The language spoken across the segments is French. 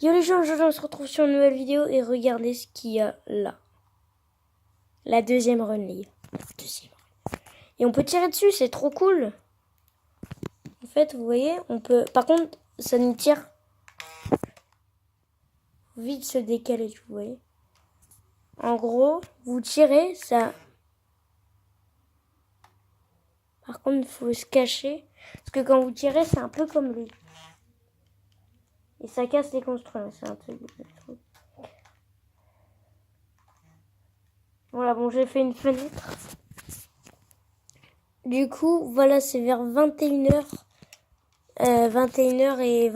Yo les gens, aujourd'hui on se retrouve sur une nouvelle vidéo et regardez ce qu'il y a là. La deuxième run, les gars. Et on peut tirer dessus, c'est trop cool. En fait, vous voyez, on peut... Par contre, ça nous tire... Vite se décaler, vous voyez. En gros, vous tirez, ça... Par contre, il faut se cacher. Parce que quand vous tirez, c'est un peu comme lui. Et ça casse les constructions, c'est un truc. Voilà, bon, j'ai fait une fenêtre. Du coup, voilà, c'est vers 21h. 21h et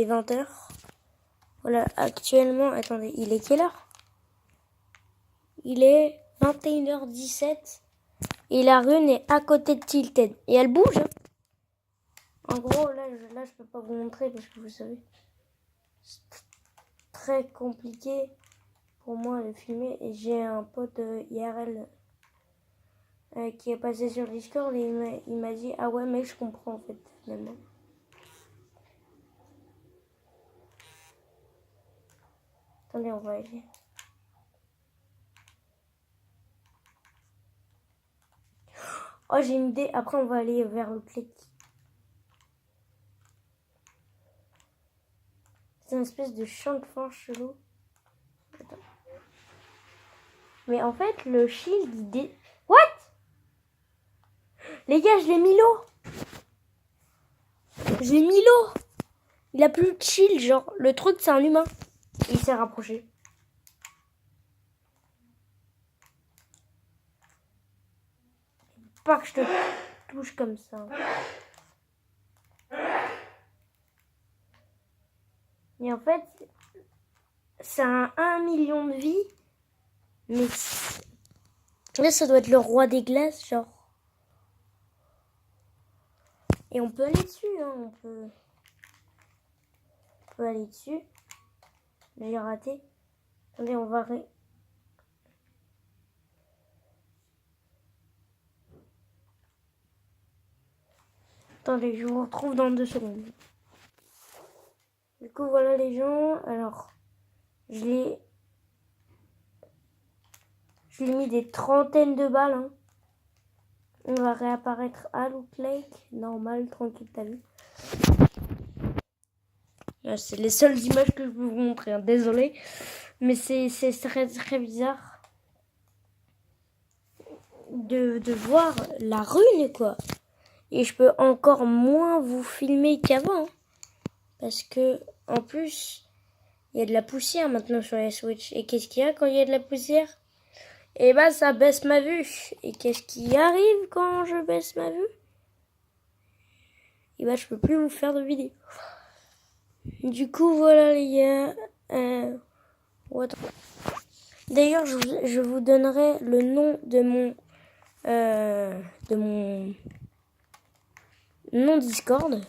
20h. Voilà, actuellement, attendez, il est quelle heure? Il est 21h17. Et la rune est à côté de Tilted. Et elle bouge. Hein. En gros, là, je peux pas vous montrer parce que vous savez, c'est très compliqué pour moi de filmer. Et j'ai un pote IRL qui est passé sur Discord et il m'a dit, ah ouais, mais je comprends en fait, finalement. Attendez, on va aller. Oh, j'ai une idée. Après, on va aller vers le clic. C'est une espèce de champ de force chelou. Attends. Mais en fait, le shield, il What? Les gars, je l'ai mis l'eau. Je l'ai mis l'eau. Il a plus de shield, genre. Le truc, c'est un humain. Il s'est rapproché. Pas que je te touche comme ça. Et en fait, c'est un 1 million de vies. Mais là, ça doit être le roi des glaces, genre. Et on peut aller dessus, hein. On peut aller dessus. J'ai raté. Attendez, on va... Attendez, je vous retrouve dans 2 secondes. Du coup, voilà les gens. Alors, je l'ai mis des trentaines de balles. Hein. On va réapparaître à Loot Lake. Normal, tranquille, t'as vu. C'est les seules images que je peux vous montrer. Hein. Désolé. Mais c'est très, très bizarre de voir la rune, quoi. Et je peux encore moins vous filmer qu'avant. Hein. Parce que, en plus, il y a de la poussière maintenant sur la Switch. Et qu'est-ce qu'il y a quand il y a de la poussière? Et bah, ça baisse ma vue. Et qu'est-ce qui arrive quand je baisse ma vue? Et bah, je peux plus vous faire de vidéo. Du coup, voilà les gars. D'ailleurs, je vous donnerai le nom de mon nom Discord.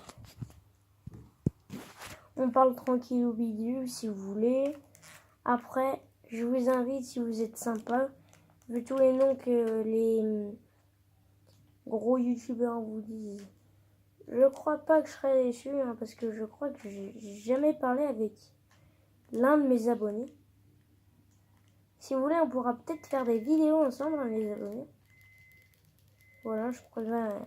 On parle tranquille au bidule si vous voulez. Après, je vous invite si vous êtes sympa. Vu tous les noms que les gros youtubeurs vous disent. Je crois pas que je serai déçu hein, parce que je crois que j'ai jamais parlé avec l'un de mes abonnés. Si vous voulez, on pourra peut-être faire des vidéos ensemble, hein, les abonnés. Voilà, je prendrai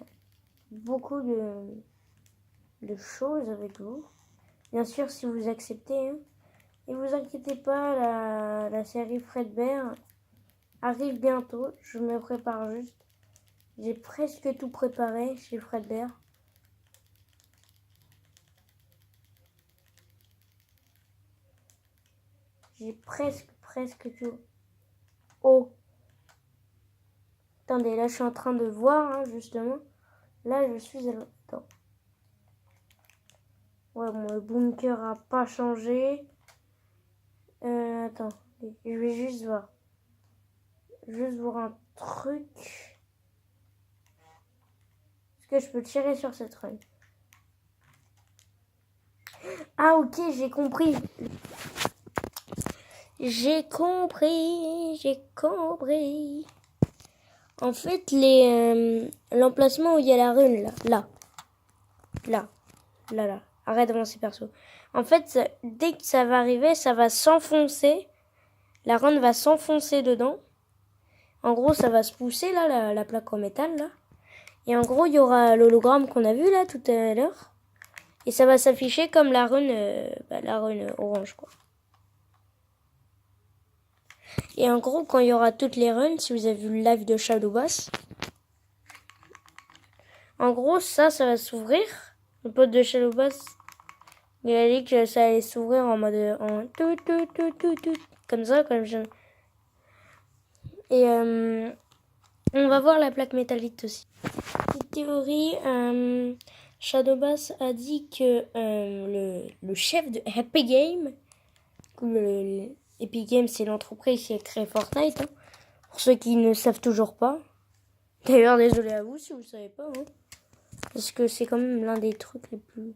beaucoup de choses avec vous. Bien sûr, si vous acceptez. Hein. Et vous inquiétez pas, la série Fredbear arrive bientôt. Je me prépare juste. J'ai presque tout préparé chez Fredbear. J'ai presque tout. Oh. Attendez, là je suis en train de voir, hein, justement. Là je suis... Attends. Ouais, mon bunker a pas changé. Attends, je vais juste voir. Juste voir un truc. Est-ce que je peux tirer sur cette run? Ah ok, j'ai compris. J'ai compris. En fait, l'emplacement où il y a la rune, là. Arrête d'avancer perso. En fait, dès que ça va arriver, ça va s'enfoncer. La run va s'enfoncer dedans. En gros, ça va se pousser, là, la plaque en métal, là. Et en gros, il y aura l'hologramme qu'on a vu, là, tout à l'heure. Et ça va s'afficher comme la run orange, quoi. Et en gros, quand il y aura toutes les runs, si vous avez vu le live de Shadow Boss, en gros, ça va s'ouvrir. Le pote de Shadow Boss, il a dit que ça allait s'ouvrir en mode... comme ça, comme je... Et on va voir la plaque métallique aussi. Petite théorie, Shadow Boss a dit que le chef de Epic Games, Epic Games, c'est l'entreprise qui a créé Fortnite, hein, pour ceux qui ne savent toujours pas. D'ailleurs, désolé à vous si vous ne savez pas, hein, parce que c'est quand même l'un des trucs les plus...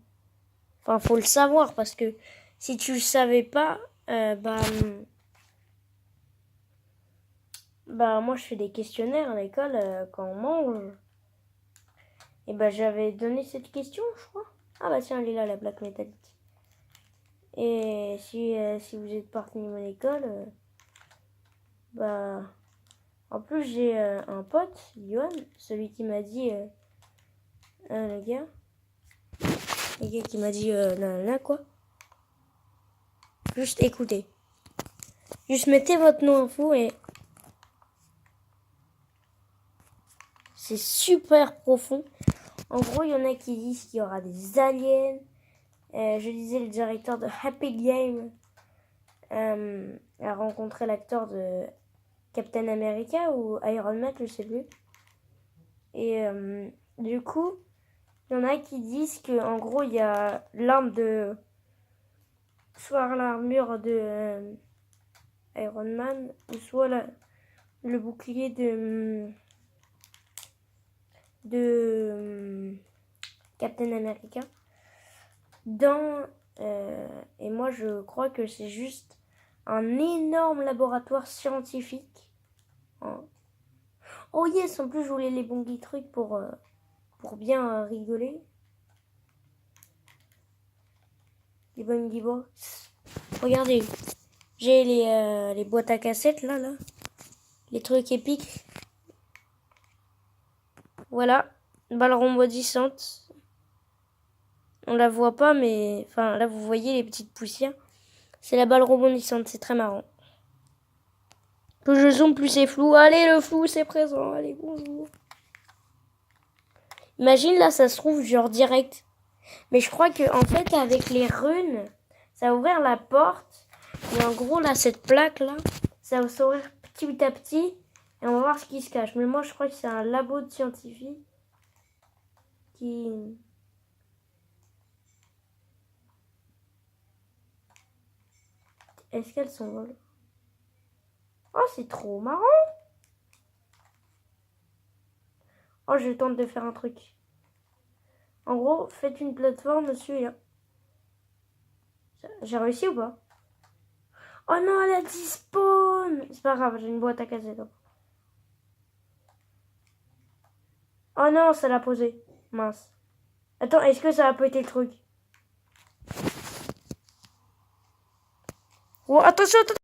Enfin, faut le savoir, parce que si tu le savais pas, moi je fais des questionnaires à l'école quand on mange. Et j'avais donné cette question, je crois. Ah bah tiens, elle est là, la plaque métallique. Et si vous êtes parti de mon école, en plus j'ai un pote, Yohan, celui qui m'a dit, le gars qui m'a dit, quoi. Juste écoutez. Juste mettez votre nom en fou et... C'est super profond. En gros, il y en a qui disent qu'il y aura des aliens. Je disais, le directeur de Happy Game a rencontré l'acteur de Captain America ou Iron Man, je sais plus. Et du coup, il y en a qui disent que en gros, il y a l'arme de... soit l'armure de Iron Man, ou soit le bouclier de Captain America. Et moi je crois que c'est juste un énorme laboratoire scientifique. Oh yes, en plus je voulais les bons trucs pour bien rigoler. Les bungee box. Regardez, j'ai les boîtes à cassettes là. Les trucs épiques. Voilà, balle rebondissante. On la voit pas, mais... Enfin, là, vous voyez les petites poussières. C'est la balle rebondissante, c'est très marrant. Plus je zoome, plus c'est flou. Allez, le flou, c'est présent. Allez, bonjour. Imagine, là, ça se trouve, genre, direct. Mais je crois que en fait, avec les runes, ça va ouvrir la porte. Et en gros, là, cette plaque-là, ça va s'ouvrir petit à petit. Et on va voir ce qui se cache. Mais moi, je crois que c'est un labo de scientifiques qui... Est-ce qu'elles s'envolent? Oh, c'est trop marrant! Oh, je tente de faire un truc. En gros, faites une plateforme, celui-là. J'ai réussi ou pas? Oh non, elle a dit spawn! C'est pas grave, j'ai une boîte à cassettes. Oh non, ça l'a posé. Mince. Attends, est-ce que ça a pété le truc? Oh, attention, attention!